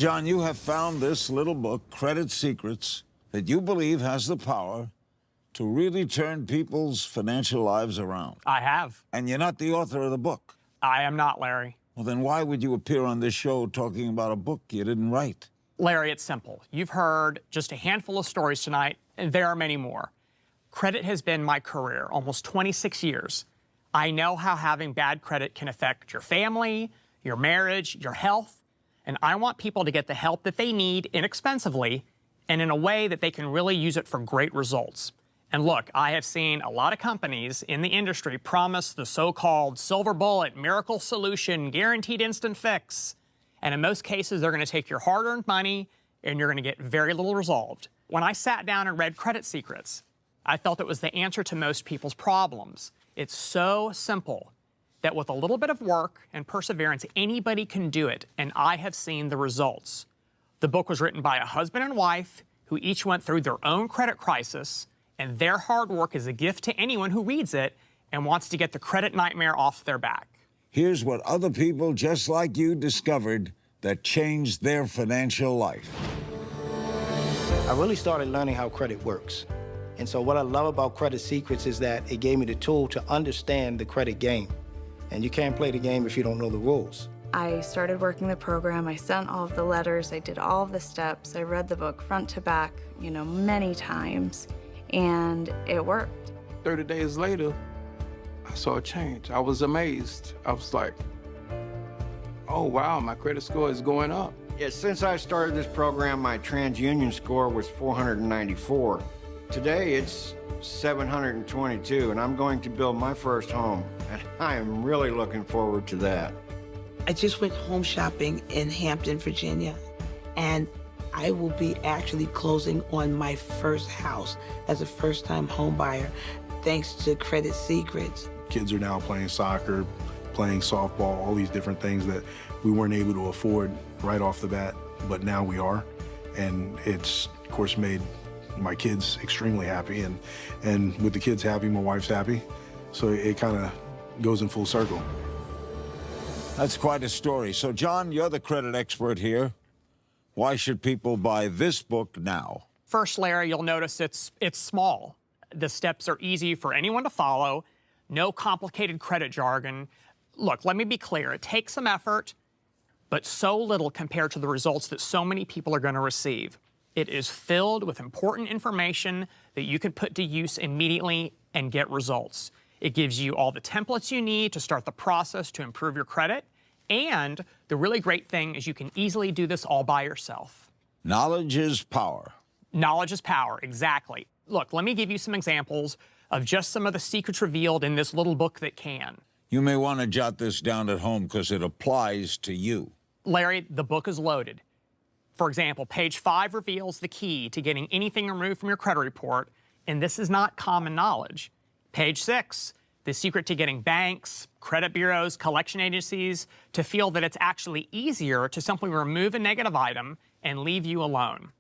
John, you have found this little book, Credit Secrets, that you believe has the power to really turn people's financial lives around. I have. And you're not the author of the book. I am not, Larry. Well, then why would you appear on this show talking about a book you didn't write? Larry, it's simple. You've heard just a handful of stories tonight, and there are many more. Credit has been my career, almost 26 years. I know how having bad credit can affect your family, your marriage, your health, and I want people to get the help that they need inexpensively and in a way that they can really use it for great results. And look, I have seen a lot of companies in the industry promise the so-called silver bullet, miracle solution, guaranteed instant fix. And in most cases, they're going to take your hard-earned money and you're going to get very little resolved. When I sat down and read Credit Secrets, I felt it was the answer to most people's problems. It's so simple that with a little bit of work and perseverance, anybody can do it, and I have seen the results. The book was written by a husband and wife who each went through their own credit crisis, and their hard work is a gift to anyone who reads it and wants to get the credit nightmare off their back. Here's what other people just like you discovered that changed their financial life. I really started learning how credit works. And so what I love about Credit Secrets is that it gave me the tool to understand the credit game. And you can't play the game if you don't know the rules. I started working the program, I sent all of the letters, I did all of the steps, I read the book front to back, many times, and it worked. 30 days later, I saw a change. I was amazed. I was like, oh wow, my credit score is going up. Yeah, since I started this program, my TransUnion score was 494. Today, it's 722, and I'm going to build my first home, and I am really looking forward to that. I just went home shopping in Hampton, Virginia, and I will be actually closing on my first house as a first-time home buyer, thanks to Credit Secrets. Kids are now playing soccer, playing softball, all these different things that we weren't able to afford right off the bat, but now we are. And it's, of course, made my kids extremely happy, and with the kids happy, my wife's happy. So it kind of goes in full circle. That's quite a story. So, John, you're the credit expert here. Why should people buy this book now? First, Larry, you'll notice it's small. The steps are easy for anyone to follow. No complicated credit jargon. Look, let me be clear. It takes some effort, but so little compared to the results that so many people are going to receive. It is filled with important information that you can put to use immediately and get results. It gives you all the templates you need to start the process to improve your credit. And the really great thing is you can easily do this all by yourself. Knowledge is power. Knowledge is power, exactly. Look, let me give you some examples of just some of the secrets revealed in this little book that can. You may want to jot this down at home because it applies to you. Larry, the book is loaded. For example, page 5 reveals the key to getting anything removed from your credit report, and this is not common knowledge. Page 6, the secret to getting banks, credit bureaus, collection agencies to feel that it's actually easier to simply remove a negative item and leave you alone.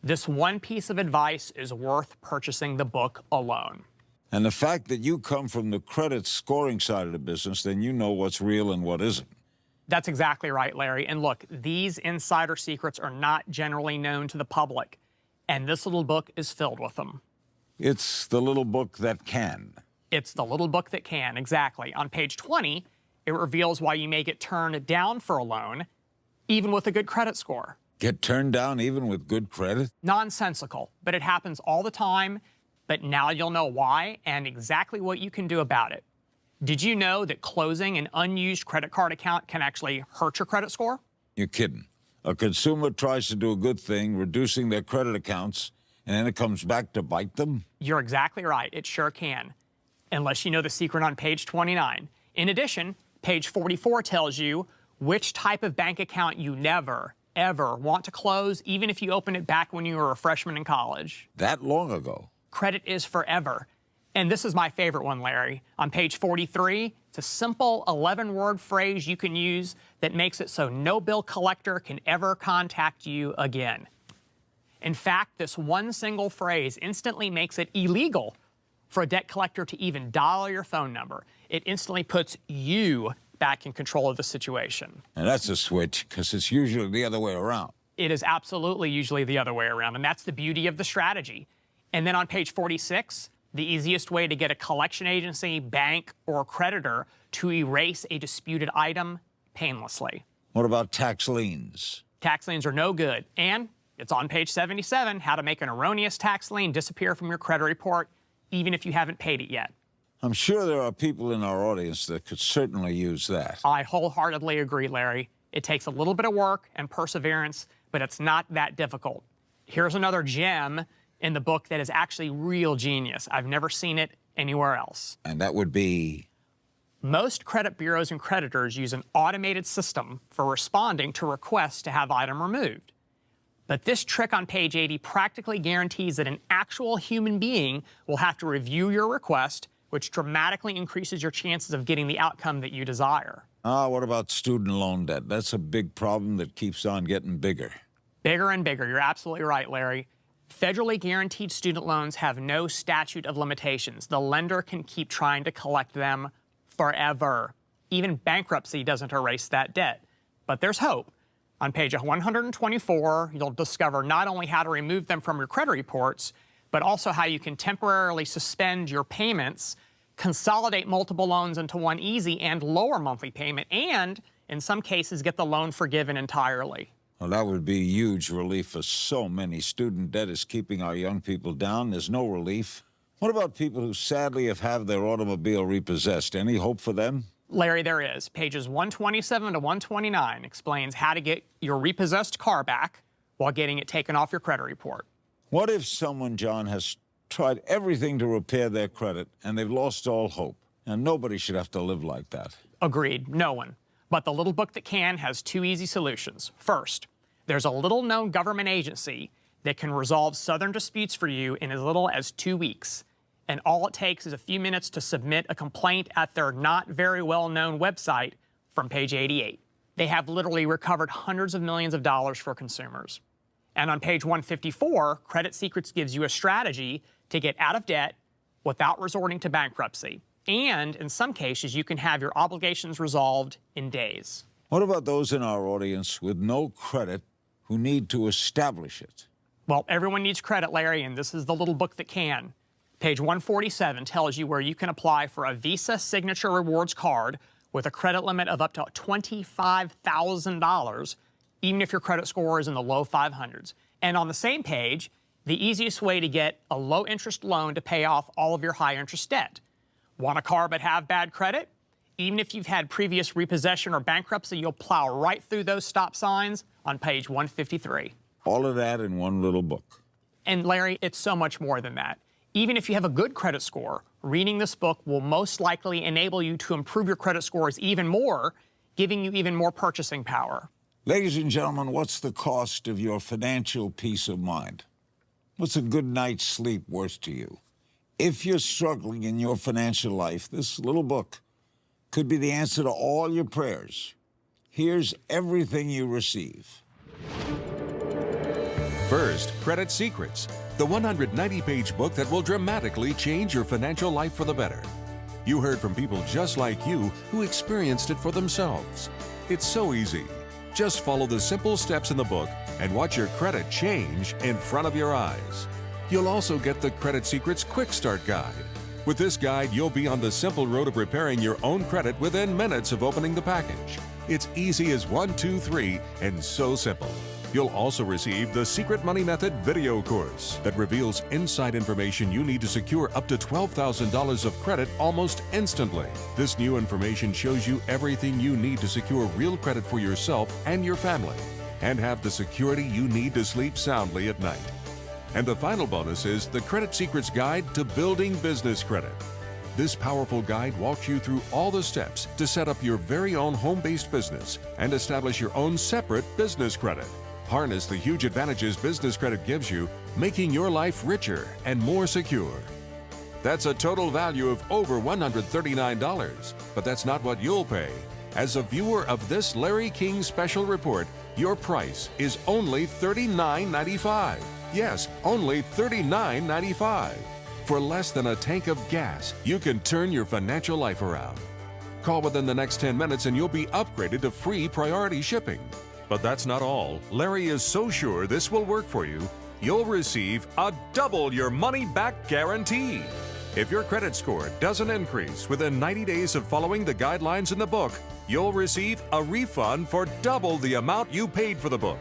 This one piece of advice is worth purchasing the book alone. And the fact that you come from the credit scoring side of the business, then you know what's real and what isn't. That's exactly right, Larry. And look, these insider secrets are not generally known to the public, and this little book is filled with them. It's the little book that can. It's the little book that can, exactly. On page 20, it reveals why you may get turned down for a loan, even with a good credit score. Get turned down even with good credit? Nonsensical, but it happens all the time. But now you'll know why and exactly what you can do about it. Did you know that closing an unused credit card account can actually hurt your credit score? You're kidding. A consumer tries to do a good thing, reducing their credit accounts, and then it comes back to bite them? You're exactly right. It sure can, unless you know the secret on page 29. In addition, page 44 tells you which type of bank account you never, ever want to close, even if you opened it back when you were a freshman in college. That long ago? Credit is forever. And this is my favorite one, Larry. On page 43, it's a simple 11-word phrase you can use that makes it so no bill collector can ever contact you again. In fact, this one single phrase instantly makes it illegal for a debt collector to even dial your phone number. It instantly puts you back in control of the situation. And that's a switch, because it's usually the other way around. It is absolutely usually the other way around, and that's the beauty of the strategy. And then on page 46, the easiest way to get a collection agency, bank, or creditor to erase a disputed item painlessly. What about tax liens? Tax liens are no good. And it's on page 77, how to make an erroneous tax lien disappear from your credit report, even if you haven't paid it yet. I'm sure there are people in our audience that could certainly use that. I wholeheartedly agree, Larry. It takes a little bit of work and perseverance, but it's not that difficult. Here's another gem in the book that is actually real genius. I've never seen it anywhere else. And that would be? Most credit bureaus and creditors use an automated system for responding to requests to have item removed. But this trick on page 80 practically guarantees that an actual human being will have to review your request, which dramatically increases your chances of getting the outcome that you desire. What about student loan debt? That's a big problem that keeps on getting bigger. Bigger and bigger. You're absolutely right, Larry. Federally guaranteed student loans have no statute of limitations. The lender can keep trying to collect them forever. Even bankruptcy doesn't erase that debt. But there's hope. On page 124, you'll discover not only how to remove them from your credit reports, but also how you can temporarily suspend your payments, consolidate multiple loans into one easy and lower monthly payment, and in some cases get the loan forgiven entirely. Well, that would be a huge relief for so many. Student debt is keeping our young people down. There's no relief. What about people who sadly have had their automobile repossessed? Any hope for them? Larry, there is. Pages 127 to 129 explains how to get your repossessed car back while getting it taken off your credit report. What if someone, John, has tried everything to repair their credit and they've lost all hope? And nobody should have to live like that. Agreed, no one. But the little book that can has two easy solutions. First, there's a little-known government agency that can resolve Southern disputes for you in as little as 2 weeks. And all it takes is a few minutes to submit a complaint at their not very well-known website from page 88. They have literally recovered hundreds of millions of dollars for consumers. And on page 154, Credit Secrets gives you a strategy to get out of debt without resorting to bankruptcy. And in some cases, you can have your obligations resolved in days. What about those in our audience with no credit who need to establish it? Well, everyone needs credit, Larry, and this is the little book that can. Page 147 tells you where you can apply for a Visa Signature Rewards card with a credit limit of up to $25,000, even if your credit score is in the low 500s. And on the same page, the easiest way to get a low-interest loan to pay off all of your high-interest debt. Want a car but have bad credit? Even if you've had previous repossession or bankruptcy, you'll plow right through those stop signs on page 153. All of that in one little book. And Larry, it's so much more than that. Even if you have a good credit score, reading this book will most likely enable you to improve your credit scores even more, giving you even more purchasing power. Ladies and gentlemen, what's the cost of your financial peace of mind? What's a good night's sleep worth to you? If you're struggling in your financial life, this little book could be the answer to all your prayers. Here's everything you receive. First, Credit Secrets, the 190-page book that will dramatically change your financial life for the better. You heard from people just like you who experienced it for themselves. It's so easy. Just follow the simple steps in the book and watch your credit change in front of your eyes. You'll also get the Credit Secrets Quick Start Guide. With this guide, you'll be on the simple road of repairing your own credit within minutes of opening the package. It's easy as 1, 2, 3, and so simple. You'll also receive the Secret Money Method video course that reveals inside information you need to secure up to $12,000 of credit almost instantly. This new information shows you everything you need to secure real credit for yourself and your family, and have the security you need to sleep soundly at night. And the final bonus is the Credit Secrets Guide to Building Business Credit. This powerful guide walks you through all the steps to set up your very own home-based business and establish your own separate business credit. Harness the huge advantages business credit gives you, making your life richer and more secure. That's a total value of over $139, but that's not what you'll pay. As a viewer of this Larry King special report, your price is only $39.95. Yes, only $39.95. For less than a tank of gas, you can turn your financial life around. Call within the next 10 minutes and you'll be upgraded to free priority shipping. But that's not all. Larry is so sure this will work for you, you'll receive a double your money back guarantee. If your credit score doesn't increase within 90 days of following the guidelines in the book, you'll receive a refund for double the amount you paid for the book.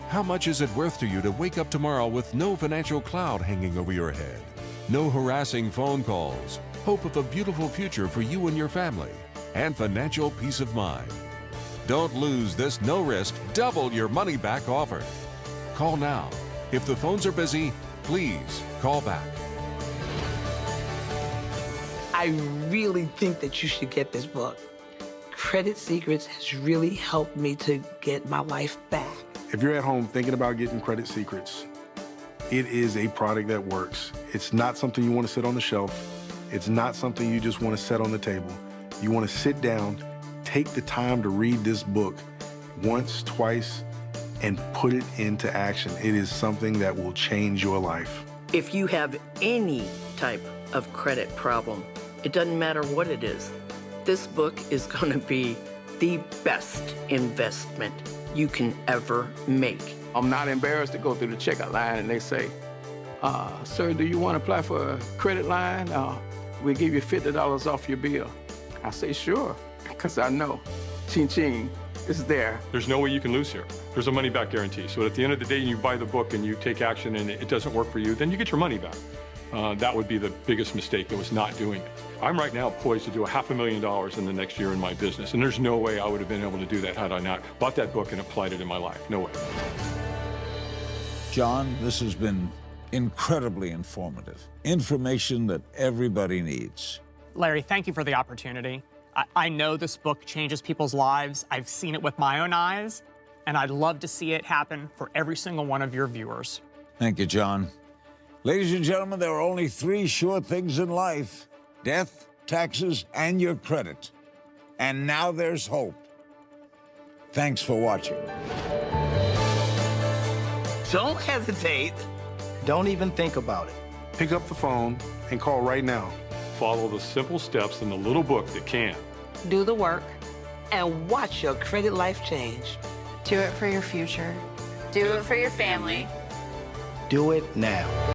How much is it worth to you to wake up tomorrow with no financial cloud hanging over your head? No harassing phone calls, hope of a beautiful future for you and your family, and financial peace of mind. Don't lose this no-risk, double your money back offer. Call now. If the phones are busy, please call back. I really think that you should get this book. Credit Secrets has really helped me to get my life back. If you're at home thinking about getting Credit Secrets, it is a product that works. It's not something you want to sit on the shelf. It's not something you just want to set on the table. You want to sit down, take the time to read this book once, twice, and put it into action. It is something that will change your life. If you have any type of credit problem, it doesn't matter what it is, this book is going to be the best investment you can ever make. I'm not embarrassed to go through the checkout line and they say, sir, do you want to apply for a credit line? We'll give you $50 off your bill. I say, sure, because I know ching-ching is there. There's no way you can lose here. There's a money-back guarantee. So at the end of the day, you buy the book and you take action and it doesn't work for you, then you get your money back. That would be the biggest mistake, it was not doing it. I'm right now poised to do $500,000 in the next year in my business, and there's no way I would have been able to do that had I not bought that book and applied it in my life. No way. John, this has been incredibly informative. Information that everybody needs. Larry, thank you for the opportunity. I know this book changes people's lives. I've seen it with my own eyes, and I'd love to see it happen for every single one of your viewers. Thank you, John. Ladies and gentlemen, there are only 3 sure things in life: death, taxes, and your credit. And now there's hope. Thanks for watching. Don't hesitate. Don't even think about it. Pick up the phone and call right now. Follow the simple steps in the little book that can. Do the work and watch your credit life change. Do it for your future. Do it for your family. Do it now.